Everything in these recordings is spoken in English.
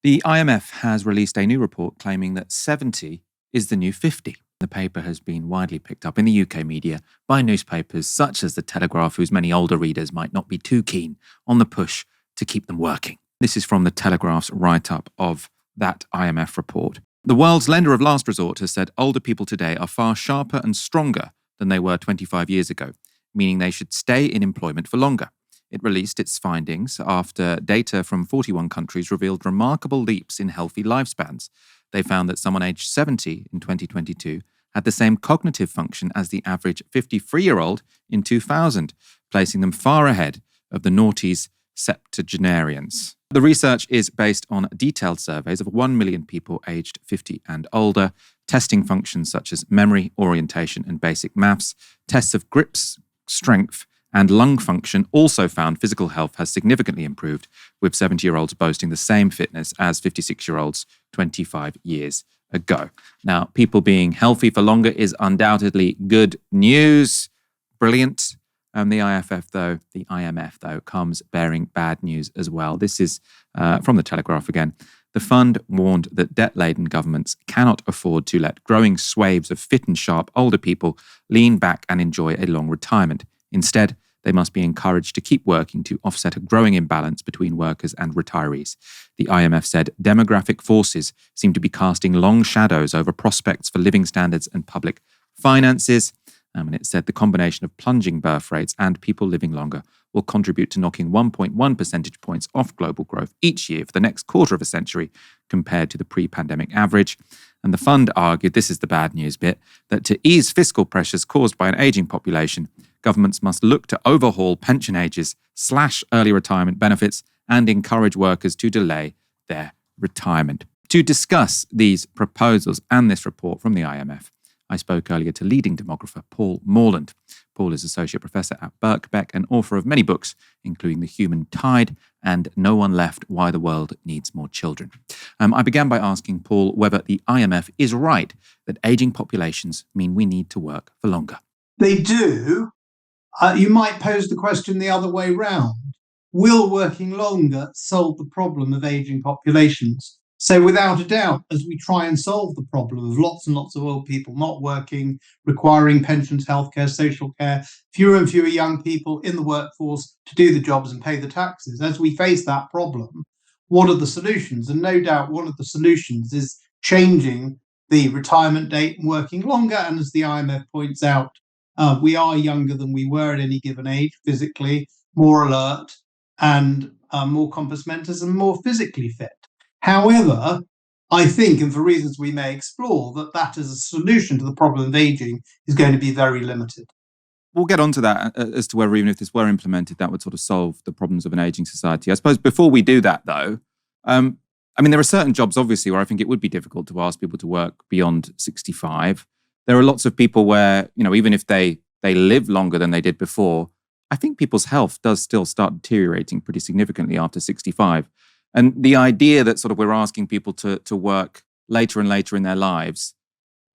The IMF has released a new report claiming that 70 is the new 50. The paper has been widely picked up in the UK media by newspapers such as The Telegraph, whose many older readers might not be too keen on the push to keep them working. This is from The Telegraph's write-up of that IMF report. The world's lender of last resort has said older people today are far sharper and stronger than they were 25 years ago, meaning they should stay in employment for longer. It released its findings after data from 41 countries revealed remarkable leaps in healthy lifespans. They found that someone aged 70 in 2022 had the same cognitive function as the average 53-year-old in 2000, placing them far ahead of the noughties septuagenarians. The research is based on detailed surveys of 1 million people aged 50 and older, testing functions such as memory, orientation, and basic maths. Tests of grips, strength, and lung function also found physical health has significantly improved, with 70-year-olds boasting the same fitness as 56-year-olds 25 years ago. Now, people being healthy for longer is undoubtedly good news. Brilliant. The IMF, though, comes bearing bad news as well. This is from The Telegraph again. The fund warned that debt-laden governments cannot afford to let growing swathes of fit and sharp older people lean back and enjoy a long retirement. Instead, they must be encouraged to keep working to offset a growing imbalance between workers and retirees. The IMF said demographic forces seem to be casting long shadows over prospects for living standards and public finances. And it said the combination of plunging birth rates and people living longer will contribute to knocking 1.1 percentage points off global growth each year for the next quarter of a century compared to the pre-pandemic average. And the fund argued, this is the bad news bit, that to ease fiscal pressures caused by an ageing population, governments must look to overhaul pension ages, slash early retirement benefits, and encourage workers to delay their retirement. To discuss these proposals and this report from the IMF, I spoke earlier to leading demographer Paul Morland. Paul is Associate Professor at Birkbeck and author of many books, including The Human Tide and No One Left, Why the World Needs More Children. I began by asking Paul whether the IMF is right that ageing populations mean we need to work for longer. They do. You might pose the question the other way round. Will working longer solve the problem of ageing populations? So without a doubt, as we try and solve the problem of lots and lots of old people not working, requiring pensions, healthcare, social care, fewer and fewer young people in the workforce to do the jobs and pay the taxes, as we face that problem, what are the solutions? And no doubt one of the solutions is changing the retirement date and working longer. And as the IMF points out, we are younger than we were at any given age, physically, more alert and more compos mentis and more physically fit. However, I think, and for reasons we may explore, that as a solution to the problem of ageing is going to be very limited. We'll get onto that as to whether even if this were implemented, that would sort of solve the problems of an ageing society. I suppose before we do that, though, there are certain jobs, obviously, where I think it would be difficult to ask people to work beyond 65. There are lots of people where, even if they live longer than they did before, I think people's health does still start deteriorating pretty significantly after 65. And the idea that sort of we're asking people to work later and later in their lives,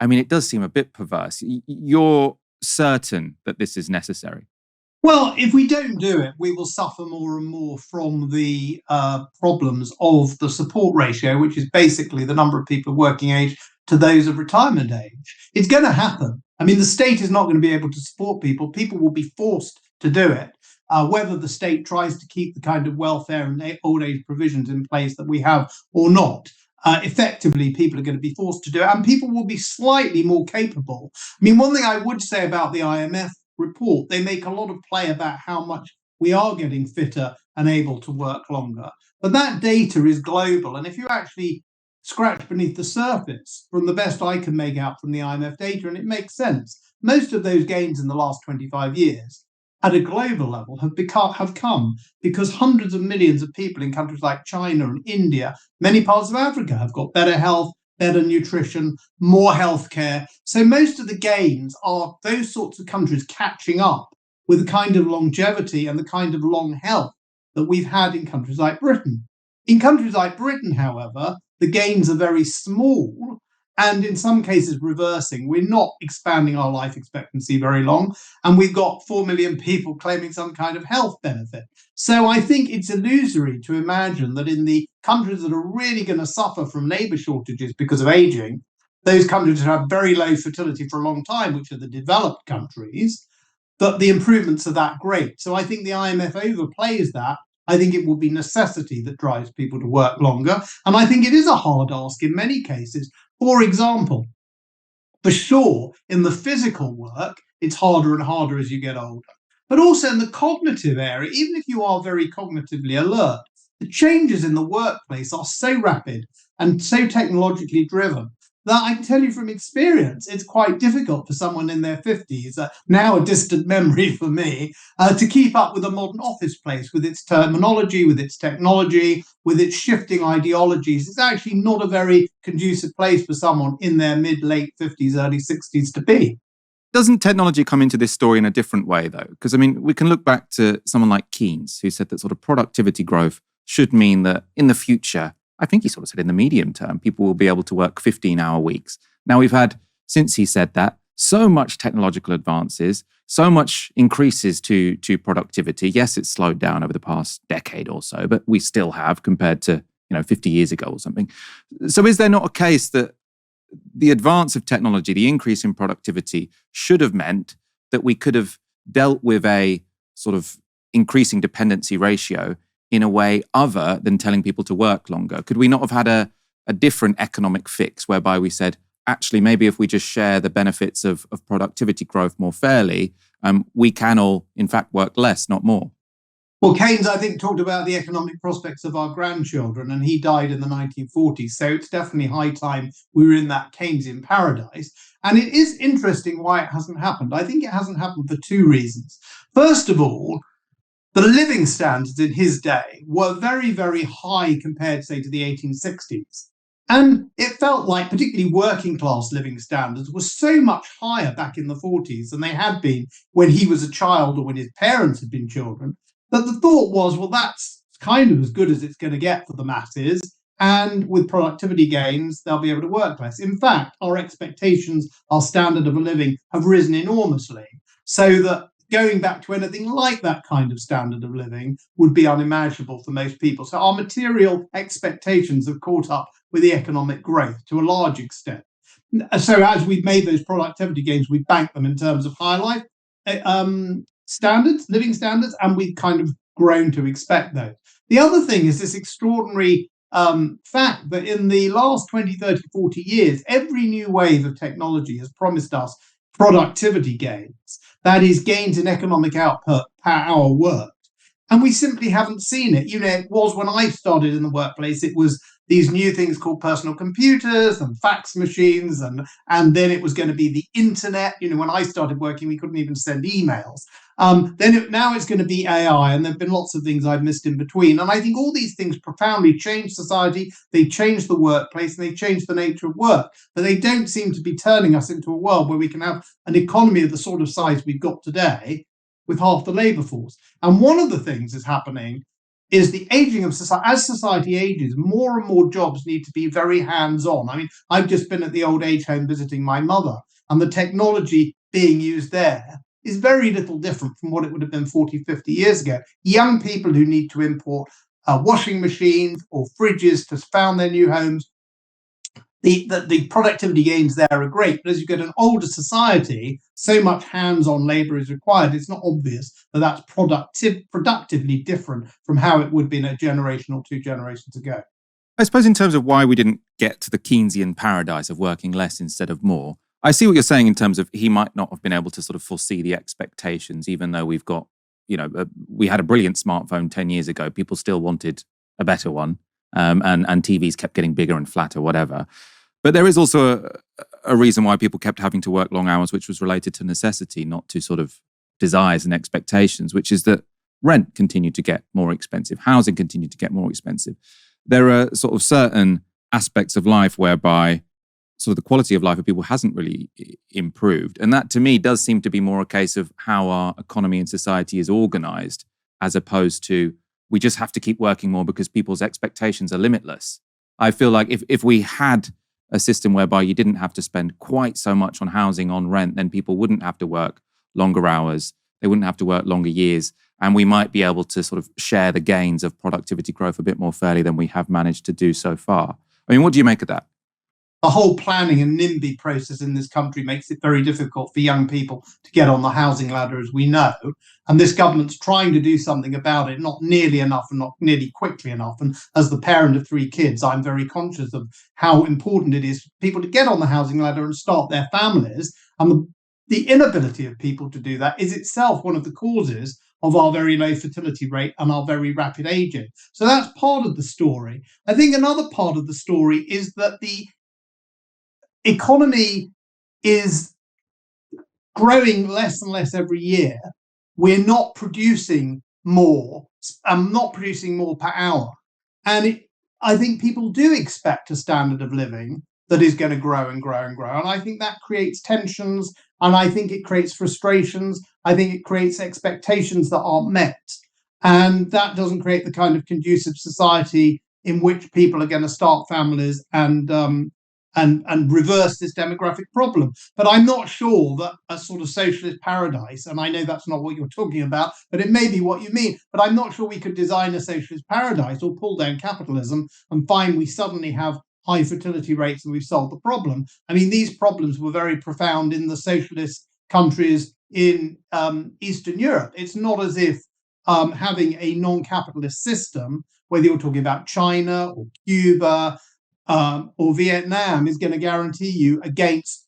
it does seem a bit perverse. You're certain that this is necessary? Well, if we don't do it, we will suffer more and more from the problems of the support ratio, which is basically the number of people of working age to those of retirement age. It's going to happen. The state is not going to be able to support people. People will be forced to do it. Whether the state tries to keep the kind of welfare and old age provisions in place that we have or not, effectively people are going to be forced to do it, and people will be slightly more capable. One thing I would say about the IMF report, they make a lot of play about how much we are getting fitter and able to work longer. But that data is global, and if you actually scratch beneath the surface, from the best I can make out from the IMF data, and it makes sense, most of those gains in the last 25 years at a global level have come because hundreds of millions of people in countries like China and India, many parts of Africa, have got better health, better nutrition, more healthcare. So most of the gains are those sorts of countries catching up with the kind of longevity and the kind of long health that we've had in countries like Britain. In countries like Britain, however, the gains are very small, and in some cases reversing. We're not expanding our life expectancy very long, and we've got 4 million people claiming some kind of health benefit. So I think it's illusory to imagine that in the countries that are really going to suffer from labour shortages because of ageing, those countries that have very low fertility for a long time, which are the developed countries, that the improvements are that great. So I think the IMF overplays that. I think it will be necessity that drives people to work longer. And I think it is a hard ask in many cases. For example, for sure, in the physical work, it's harder and harder as you get older. But also in the cognitive area, even if you are very cognitively alert, the changes in the workplace are so rapid and so technologically driven that I can tell you from experience, it's quite difficult for someone in their 50s, now a distant memory for me, to keep up with a modern office place, with its terminology, with its technology, with its shifting ideologies. It's actually not a very conducive place for someone in their mid-late 50s, early 60s to be. Doesn't technology come into this story in a different way, though? Because, I mean, we can look back to someone like Keynes, who said that sort of productivity growth should mean that in the future, I think he sort of said in the medium term, people will be able to work 15-hour weeks. Now, we've had, since he said that, so much technological advances, so much increases to productivity. Yes, it's slowed down over the past decade or so, but we still have compared to, 50 years ago or something. So is there not a case that the advance of technology, the increase in productivity, should have meant that we could have dealt with a sort of increasing dependency ratio in a way other than telling people to work longer? Could we not have had a different economic fix whereby we said, actually, maybe if we just share the benefits of productivity growth more fairly, we can all, in fact, work less, not more? Well, Keynes, I think, talked about the economic prospects of our grandchildren, and he died in the 1940s. So it's definitely high time we were in that Keynesian paradise. And it is interesting why it hasn't happened. I think it hasn't happened for two reasons. First of all, the living standards in his day were very, very high compared, say, to the 1860s. And it felt like particularly working class living standards were so much higher back in the 40s than they had been when he was a child or when his parents had been children, that the thought was, well, that's kind of as good as it's going to get for the masses. And with productivity gains, they'll be able to work less. In fact, our expectations, our standard of a living have risen enormously, so that going back to anything like that kind of standard of living would be unimaginable for most people. So our material expectations have caught up with the economic growth to a large extent. So as we've made those productivity gains, we bank them in terms of high life standards, living standards, and we've kind of grown to expect those. The other thing is this extraordinary fact that in the last 20, 30, 40 years, every new wave of technology has promised us productivity gains. That is, gains in economic output per hour worked. And we simply haven't seen it. It was when I started in the workplace, it was these new things called personal computers and fax machines, and then it was going to be the internet. When I started working, we couldn't even send emails. Now it's going to be AI, and there have been lots of things I've missed in between. And I think all these things profoundly change society. They change the workplace, and they change the nature of work. But they don't seem to be turning us into a world where we can have an economy of the sort of size we've got today with half the labour force. And one of the things that's happening is the aging of society. As society ages, more and more jobs need to be very hands-on. I mean, I've just been at the old age home visiting my mother, and the technology being used there is very little different from what it would have been 40, 50 years ago. Young people who need to import washing machines or fridges to found their new homes, the productivity gains there are great, but as you get an older society, so much hands-on labour is required. It's not obvious that that's productively different from how it would be in a generation or two generations ago. I suppose in terms of why we didn't get to the Keynesian paradise of working less instead of more, I see what you're saying in terms of he might not have been able to sort of foresee the expectations, even though we've got, we had a brilliant smartphone 10 years ago. People still wanted a better one, and TVs kept getting bigger and flatter, whatever. But there is also a reason why people kept having to work long hours, which was related to necessity, not to sort of desires and expectations, which is that rent continued to get more expensive, housing continued to get more expensive. There are sort of certain aspects of life whereby sort of the quality of life of people hasn't really improved. And that to me does seem to be more a case of how our economy and society is organized, as opposed to we just have to keep working more because people's expectations are limitless. I feel like if we had a system whereby you didn't have to spend quite so much on housing, on rent, then people wouldn't have to work longer hours, they wouldn't have to work longer years, and we might be able to sort of share the gains of productivity growth a bit more fairly than we have managed to do so far. I mean, what do you make of that? The whole planning and NIMBY process in this country makes it very difficult for young people to get on the housing ladder, as we know. And this government's trying to do something about it, not nearly enough and not nearly quickly enough. And as the parent of 3 kids, I'm very conscious of how important it is for people to get on the housing ladder and start their families. And the inability of people to do that is itself one of the causes of our very low fertility rate and our very rapid aging. So that's part of the story. I think another part of the story is that the economy is growing less and less every year. We're not producing more, not producing more per hour. And I think people do expect a standard of living that is going to grow and grow and grow. And I think that creates tensions, and I think it creates frustrations. I think it creates expectations that aren't met. And that doesn't create the kind of conducive society in which people are going to start families and reverse this demographic problem. But I'm not sure that a sort of socialist paradise, and I know that's not what you're talking about, but it may be what you mean, but I'm not sure we could design a socialist paradise or pull down capitalism and find we suddenly have high fertility rates and we've solved the problem. I mean, these problems were very profound in the socialist countries in Eastern Europe. It's not as if having a non-capitalist system, whether you're talking about China or Cuba or Vietnam, is going to guarantee you against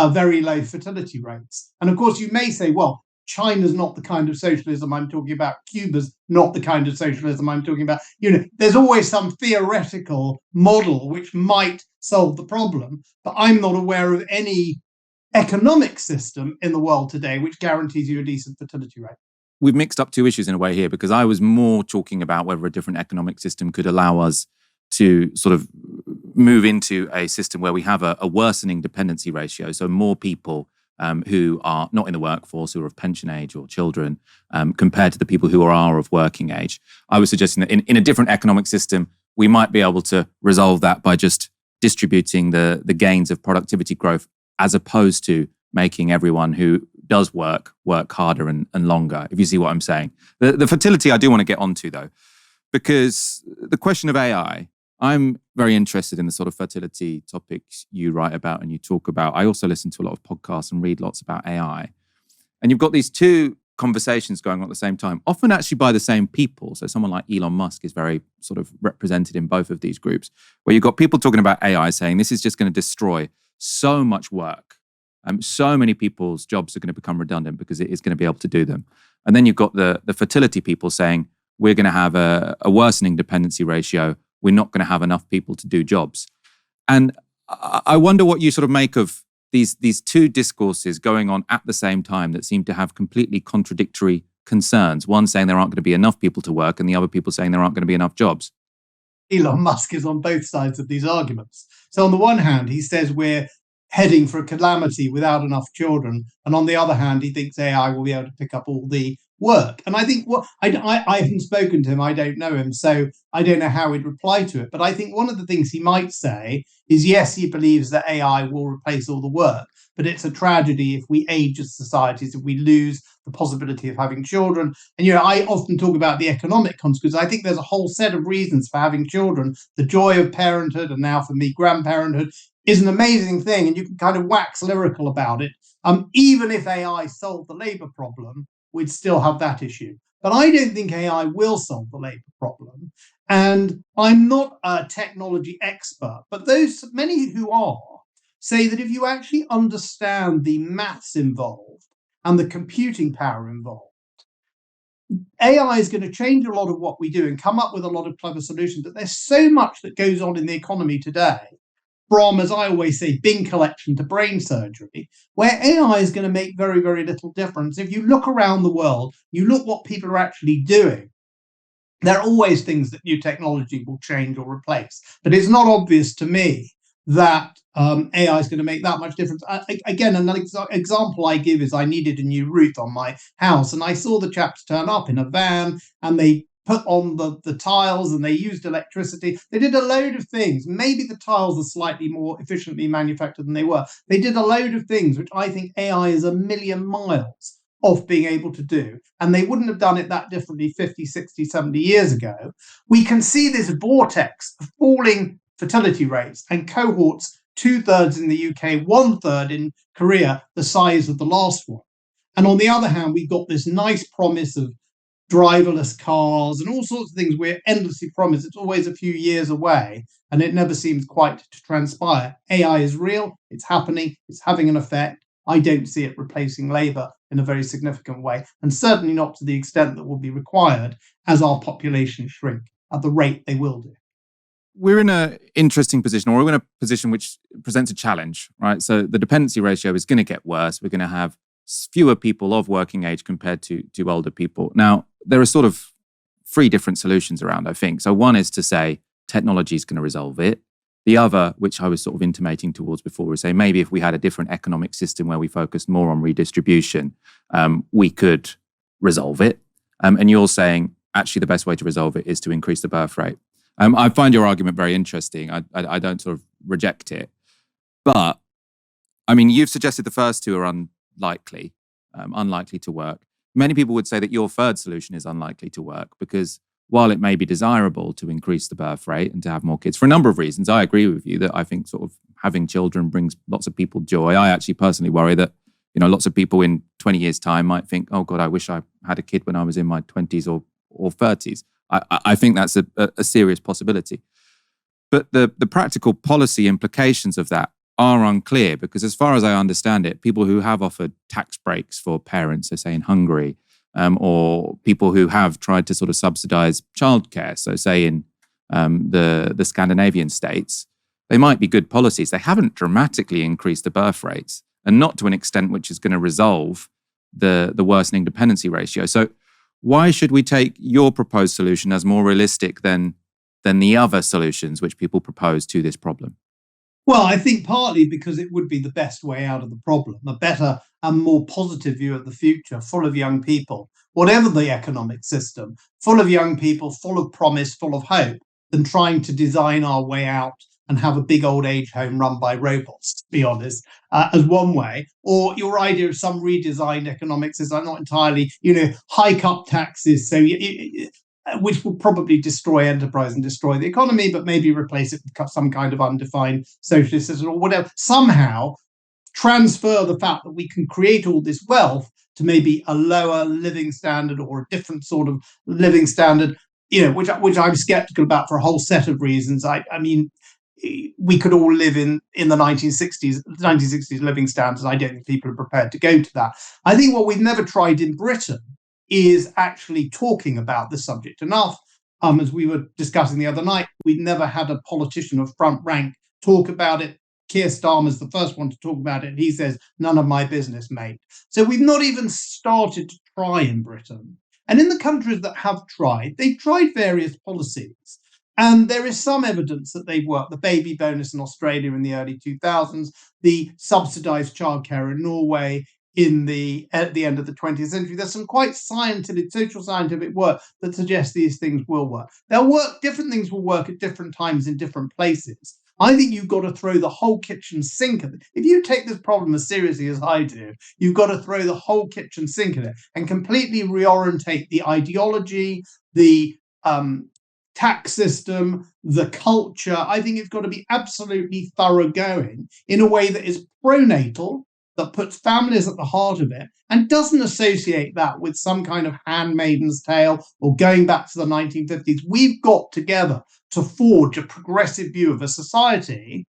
very low fertility rates. And of course, you may say, well, China's not the kind of socialism I'm talking about. Cuba's not the kind of socialism I'm talking about. There's always some theoretical model which might solve the problem, but I'm not aware of any economic system in the world today which guarantees you a decent fertility rate. We've mixed up two issues in a way here, because I was more talking about whether a different economic system could allow us to sort of move into a system where we have a worsening dependency ratio. So more people who are not in the workforce, who are of pension age or children, compared to the people who are of working age. I was suggesting that in a different economic system, we might be able to resolve that by just distributing the gains of productivity growth, as opposed to making everyone who does work harder and longer, if you see what I'm saying. The fertility I do want to get onto, though, because the question of AI, I'm very interested in the sort of fertility topics you write about and you talk about. I also listen to a lot of podcasts and read lots about AI. And you've got these two conversations going on at the same time, often actually by the same people. So someone like Elon Musk is very sort of represented in both of these groups, where you've got people talking about AI saying this is just going to destroy so much work. So many people's jobs are going to become redundant because it is going to be able to do them. And then you've got the fertility people saying we're going to have a worsening dependency ratio. We're not going to have enough people to do jobs. And I wonder what you sort of make of these two discourses going on at the same time that seem to have completely contradictory concerns. One saying there aren't going to be enough people to work, and the other people saying there aren't going to be enough jobs. Elon Musk is on both sides of these arguments. So on the one hand, he says we're heading for a calamity without enough children. And on the other hand, he thinks AI will be able to pick up all the work. And I think I haven't spoken to him, I don't know him, so I don't know how he'd reply to it. But I think one of the things he might say is, yes, he believes that AI will replace all the work, but it's a tragedy if we age as societies, if we lose the possibility of having children. And, I often talk about the economic consequences. I think there's a whole set of reasons for having children. The joy of parenthood, and now for me, grandparenthood, is an amazing thing, and you can kind of wax lyrical about it. Even if AI solved the labour problem, we'd still have that issue. But I don't think AI will solve the labour problem. And I'm not a technology expert, but those many who are say that if you actually understand the maths involved and the computing power involved, AI is going to change a lot of what we do and come up with a lot of clever solutions. But there's so much that goes on in the economy today, from, as I always say, bin collection to brain surgery, where AI is going to make very, very little difference. If you look around the world, you look what people are actually doing, there are always things that new technology will change or replace. But it's not obvious to me that AI is going to make that much difference. Again, another example I give is I needed a new roof on my house, and I saw the chaps turn up in a van, and they put on the tiles and they used electricity. They did a load of things. Maybe the tiles are slightly more efficiently manufactured than they were. They did a load of things which I think AI is a million miles off being able to do. And they wouldn't have done it that differently 50, 60, 70 years ago. We can see this vortex of falling fertility rates and cohorts, 2/3 in the UK, 1/3 in Korea, the size of the last one. And on the other hand, we've got this nice promise of driverless cars and all sorts of things we're endlessly promised. It's always a few years away and it never seems quite to transpire. AI is real, it's happening, it's having an effect. I don't see it replacing labour in a very significant way, and certainly not to the extent that will be required as our populations shrink at the rate they will do. We're in an interesting position, or we're in a position which presents a challenge, right? So the dependency ratio is going to get worse. We're going to have fewer people of working age compared to older people. Now, there are sort of three different solutions around, I think. So one is to say technology is going to resolve it. The other, which I was sort of intimating towards before, was say maybe if we had a different economic system where we focused more on redistribution, we could resolve it. And you're saying actually the best way to resolve it is to increase the birth rate. I find your argument very interesting. I don't sort of reject it. But, I mean, you've suggested the first two are unlikely to work. Many people would say that your third solution is unlikely to work because while it may be desirable to increase the birth rate and to have more kids for a number of reasons, I agree with you that I think sort of having children brings lots of people joy. I actually personally worry that, lots of people in 20 years' time might think, oh God, I wish I had a kid when I was in my 20s or 30s. I think that's a serious possibility. But the practical policy implications of that are unclear because as far as I understand it, people who have offered tax breaks for parents, so say in Hungary, or people who have tried to sort of subsidize childcare, so say in the Scandinavian states, they might be good policies. They haven't dramatically increased the birth rates and not to an extent which is going to resolve the worsening dependency ratio. So why should we take your proposed solution as more realistic than the other solutions which people propose to this problem? Well, I think partly because it would be the best way out of the problem, a better and more positive view of the future, full of young people, whatever the economic system, full of young people, full of promise, full of hope, than trying to design our way out and have a big old age home run by robots, to be honest, as one way. Or your idea of some redesigned economic system, I'm not entirely, hike up taxes. So which will probably destroy enterprise and destroy the economy, but maybe replace it with some kind of undefined socialist system or whatever. Somehow transfer the fact that we can create all this wealth to maybe a lower living standard or a different sort of living standard, which I'm skeptical about for a whole set of reasons. I mean, we could all live in the 1960s living standards. I don't think people are prepared to go to that. I think what we've never tried in Britain is actually talking about this subject enough. As we were discussing the other night, we've never had a politician of front rank talk about it. Keir Starmer's the first one to talk about it, and he says, none of my business, mate. So we've not even started to try in Britain. And in the countries that have tried, they've tried various policies. And there is some evidence that they've worked. The baby bonus in Australia in the early 2000s, the subsidised childcare in Norway, at the end of the 20th century. There's some quite social scientific work that suggests these things will work. Different things will work at different times in different places. I think you've got to throw the whole kitchen sink at it. If you take this problem as seriously as I do, you've got to throw the whole kitchen sink at it and completely reorientate the ideology, the tax system, the culture. I think it's got to be absolutely thoroughgoing in a way that is pronatal, that puts families at the heart of it and doesn't associate that with some kind of handmaiden's tale or going back to the 1950s. We've got together to forge a progressive view of a society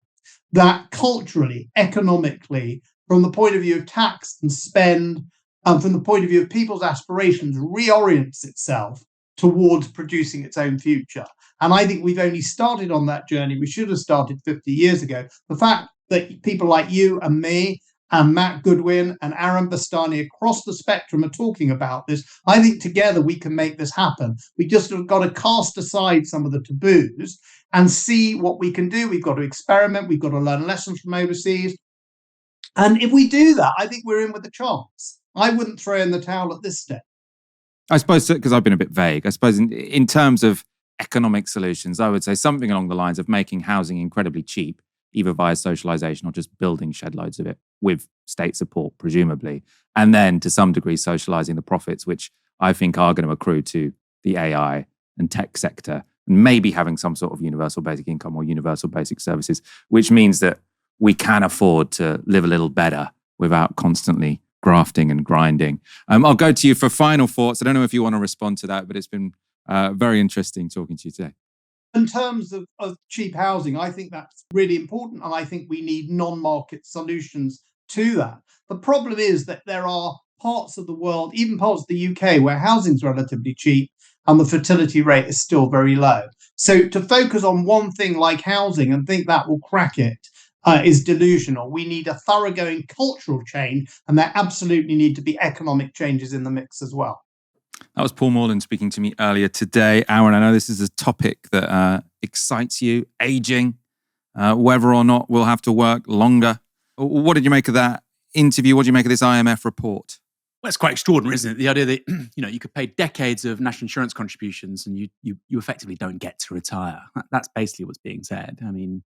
that culturally, economically, from the point of view of tax and spend, and from the point of view of people's aspirations, reorients itself towards producing its own future. And I think we've only started on that journey. We should have started 50 years ago. The fact that people like you and me and Matt Goodwin and Aaron Bastani across the spectrum are talking about this, I think together we can make this happen. We just have got to cast aside some of the taboos and see what we can do. We've got to experiment. We've got to learn lessons from overseas. And if we do that, I think we're in with a chance. I wouldn't throw in the towel at this stage. I suppose, because I've been a bit vague, I suppose in terms of economic solutions, I would say something along the lines of making housing incredibly cheap, either via socialization or just building shed loads of it with state support, presumably. And then to some degree, socializing the profits, which I think are going to accrue to the AI and tech sector, and maybe having some sort of universal basic income or universal basic services, which means that we can afford to live a little better without constantly grafting and grinding. I'll go to you for final thoughts. I don't know if you want to respond to that, but it's been very interesting talking to you today. In terms of cheap housing, I think that's really important, and I think we need non-market solutions to that. The problem is that there are parts of the world, even parts of the UK, where housing's relatively cheap and the fertility rate is still very low. So to focus on one thing like housing and think that will crack it is delusional. We need a thoroughgoing cultural change, and there absolutely need to be economic changes in the mix as well. That was Paul Morland speaking to me earlier today. Aaron, I know this is a topic that excites you, aging, whether or not we'll have to work longer. What did you make of that interview? What did you make of this IMF report? Well, it's quite extraordinary, isn't it? The idea that you could pay decades of national insurance contributions and you effectively don't get to retire. That's basically what's being said. I mean,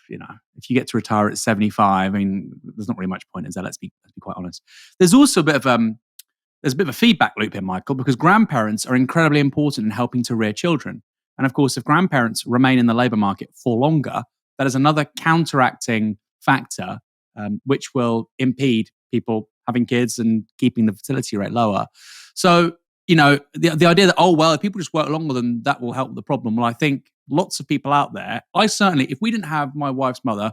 if you get to retire at 75, I mean, there's not really much point, is there? Let's be quite honest. There's also a bit of a feedback loop here, Michael, because grandparents are incredibly important in helping to rear children. And of course, if grandparents remain in the labour market for longer, that is another counteracting factor which will impede people having kids and keeping the fertility rate lower. So, the idea that, if people just work longer, then that will help the problem. Well, I think lots of people out there, I certainly, if we didn't have my wife's mother,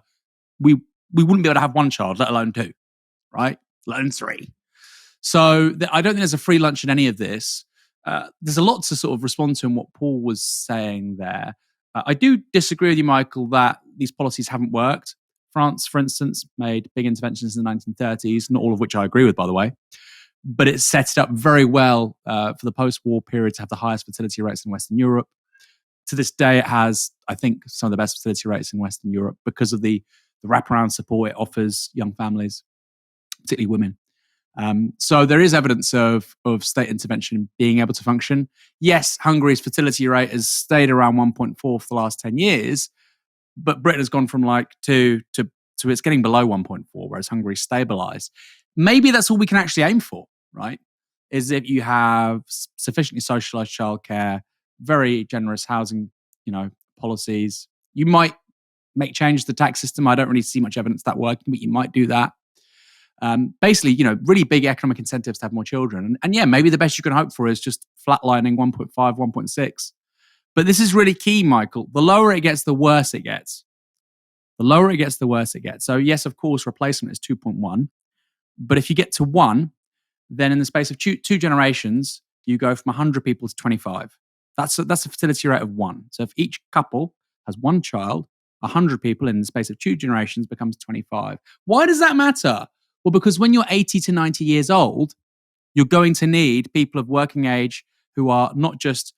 we wouldn't be able to have one child, let alone two, right? Let alone three. So I don't think there's a free lunch in any of this. There's a lot to sort of respond to in what Paul was saying there. I do disagree with you, Michael, that these policies haven't worked. France, for instance, made big interventions in the 1930s, not all of which I agree with, by the way. But it set it up very well for the post-war period to have the highest fertility rates in Western Europe. To this day, it has, I think, some of the best fertility rates in Western Europe because of the wraparound support it offers young families, particularly women. So there is evidence of state intervention being able to function. Yes, Hungary's fertility rate has stayed around 1.4 for the last 10 years, but Britain has gone from like 2 to it's getting below 1.4, whereas Hungary's stabilized. Maybe that's all we can actually aim for, right? Is if you have sufficiently socialized childcare, very generous housing, policies. You might make change to the tax system. I don't really see much evidence that working, but you might do that. Basically, really big economic incentives to have more children. And yeah, maybe the best you can hope for is just flatlining 1.5, 1.6. But this is really key, Michael. The lower it gets, the worse it gets. The lower it gets, the worse it gets. So yes, of course, replacement is 2.1. But if you get to 1, then in the space of two generations, you go from 100 people to 25. That's a fertility rate of 1. So if each couple has one child, 100 people in the space of 2 generations becomes 25. Why does that matter? Well, because when you're 80 to 90 years old, you're going to need people of working age who are not just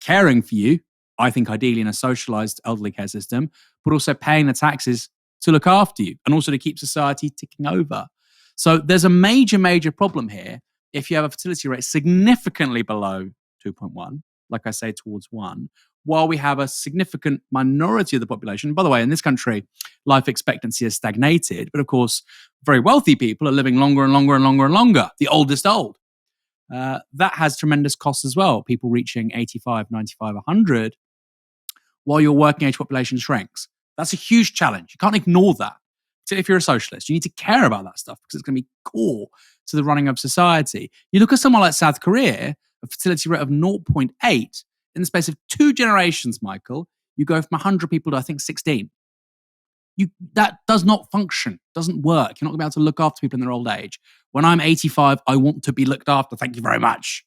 caring for you, I think ideally in a socialized elderly care system, but also paying the taxes to look after you and also to keep society ticking over. So there's a major, major problem here if you have a fertility rate significantly below 2.1, like I say, towards 1, while we have a significant minority of the population. By the way, in this country, life expectancy has stagnated, but of course, very wealthy people are living longer and longer and longer and longer, the oldest old. That has tremendous costs as well, people reaching 85, 95, 100, while your working age population shrinks. That's a huge challenge. You can't ignore that. So if you're a socialist, you need to care about that stuff because it's going to be core to the running of society. You look at someone like South Korea, a fertility rate of 0.8, in the space of 2 generations, Michael, you go from 100 people to, I think, 16. That does not function, doesn't work. You're not going to be able to look after people in their old age. When I'm 85, I want to be looked after. Thank you very much.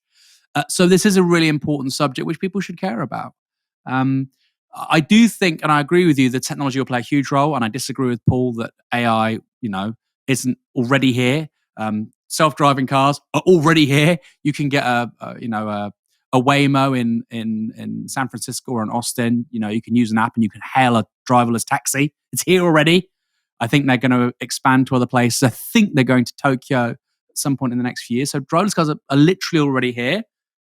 So this is a really important subject which people should care about. I do think, and I agree with you, that technology will play a huge role, and I disagree with Paul that AI, isn't already here. Self-driving cars are already here. You can get a Waymo in San Francisco or in Austin. You can use an app and you can hail a driverless taxi. It's here already. I think they're going to expand to other places. I think they're going to Tokyo at some point in the next few years. So driverless cars are literally already here.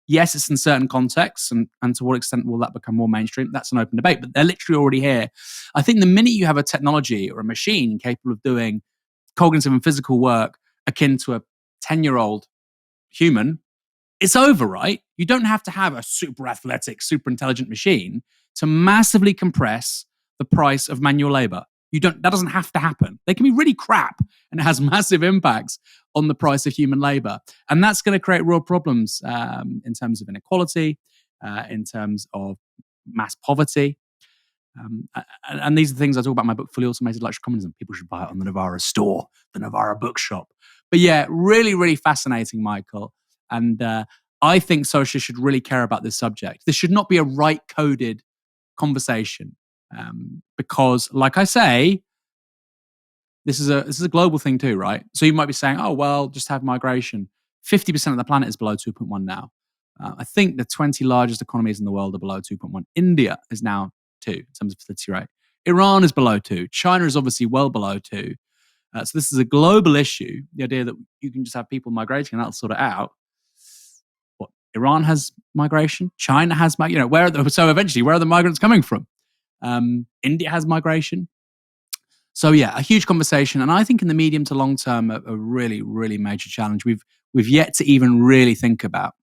Yes, it's in certain contexts, and to what extent will that become more mainstream? That's an open debate, but they're literally already here. I think the minute you have a technology or a machine capable of doing cognitive and physical work akin to a 10-year-old human, it's over, right? You don't have to have a super athletic, super intelligent machine to massively compress the price of manual labor. That doesn't have to happen. They can be really crap, and it has massive impacts on the price of human labor. And that's going to create real problems in terms of inequality, in terms of mass poverty. And these are the things I talk about in my book, Fully Automated Luxury Communism. People should buy it on the Novara store, the Novara bookshop. But yeah, really, really fascinating, Michael. And I think socialists should really care about this subject. This should not be a right-coded conversation. Because, like I say, this is a global thing too, right? So you might be saying, oh, well, just have migration. 50% of the planet is below 2.1 now. I think the 20 largest economies in the world are below 2.1. India is now 2 in terms of fertility rate. Iran is below 2. China is obviously well below 2. So this is a global issue. The idea that you can just have people migrating and that'll sort it out. What, Iran has migration? China has, so eventually, where are the migrants coming from? India has migration. So yeah, a huge conversation, and I think in the medium to long term, a really, really major challenge we've yet to even really think about.